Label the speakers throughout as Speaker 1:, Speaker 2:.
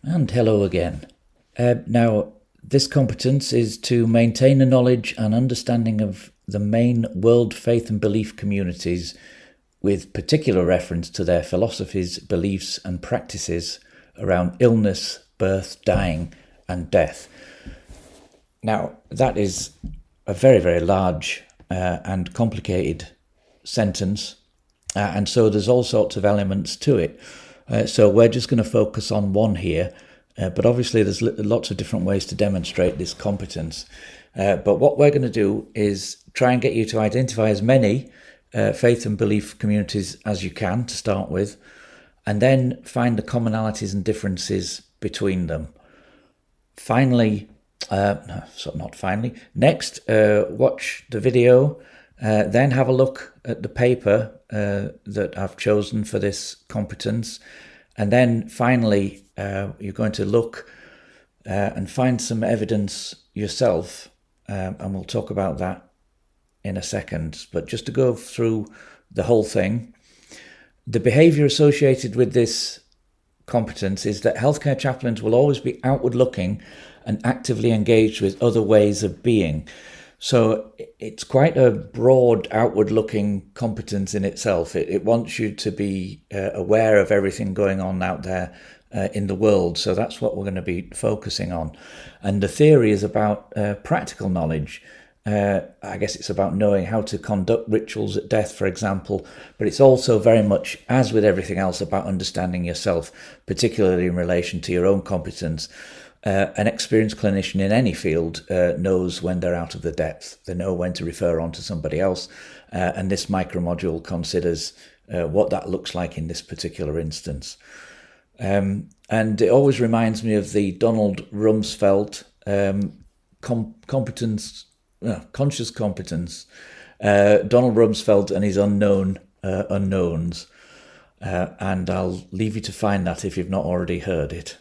Speaker 1: And hello again. Now, this competence is to maintain a knowledge and understanding of the main world faith and belief communities, with particular reference to their philosophies, beliefs, and practices around illness, birth, dying, and death. Now, that is a very, very large and complicated sentence, and so there's all sorts of elements to it. So we're just going to focus on one here, but obviously there's lots of different ways to demonstrate this competence. But what we're going to do is try and get you to identify as many faith and belief communities as you can to start with, and then find the commonalities and differences between them. Next, watch the video, then have a look at the paper that I've chosen for this competence, and then finally you're going to look and find some evidence yourself, and we'll talk about that in a second. But just to go through the whole thing, the behaviour associated with this competence is that healthcare chaplains will always be outward looking and actively engaged with other ways of being. So it's quite a broad outward looking competence in itself. It wants you to be aware of everything going on out there in the world. So that's what we're going to be focusing on. And the theory is about practical knowledge. I guess it's about knowing how to conduct rituals at death, for example, but it's also very much, as with everything else, about understanding yourself, particularly in relation to your own competence. An experienced clinician in any field knows when they're out of the depth. They know when to refer on to somebody else, and this micromodule considers what that looks like in this particular instance. And it always reminds me of the Donald Rumsfeld conscious competence, Donald Rumsfeld and his unknown unknowns, and I'll leave you to find that if you've not already heard it.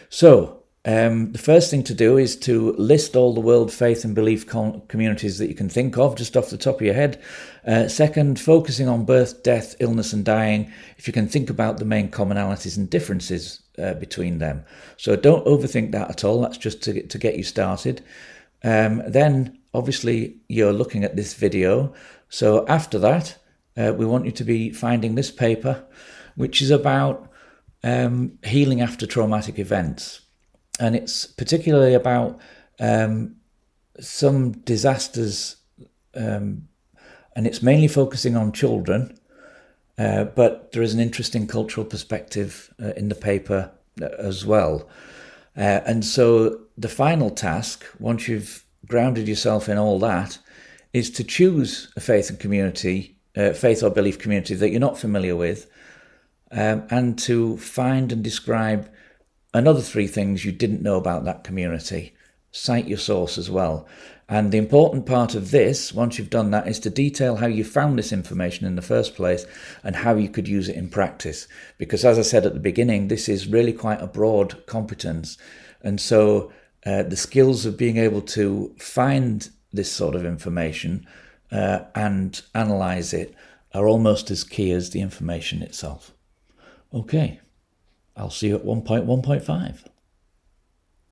Speaker 1: So the first thing to do is to list all the world faith and belief communities that you can think of just off the top of your head. Second, focusing on birth, death, illness and dying, if you can think about the main commonalities and differences between them. So don't overthink that at all. That's just to get you started. Then obviously you're looking at this video. So after that, we want you to be finding this paper, which is about healing after traumatic events. And it's particularly about some disasters, and it's mainly focusing on children, but there is an interesting cultural perspective in the paper as well. And so the final task, once you've grounded yourself in all that, is to choose a faith and community, faith or belief community that you're not familiar with, and to find and describe another 3 things you didn't know about that community. Cite your source as well. And the important part of this, once you've done that, is to detail how you found this information in the first place and how you could use it in practice. Because as I said at the beginning, this is really quite a broad competence. And so the skills of being able to find this sort of information and analyse it are almost as key as the information itself. Okay. I'll see you at 1.1.5.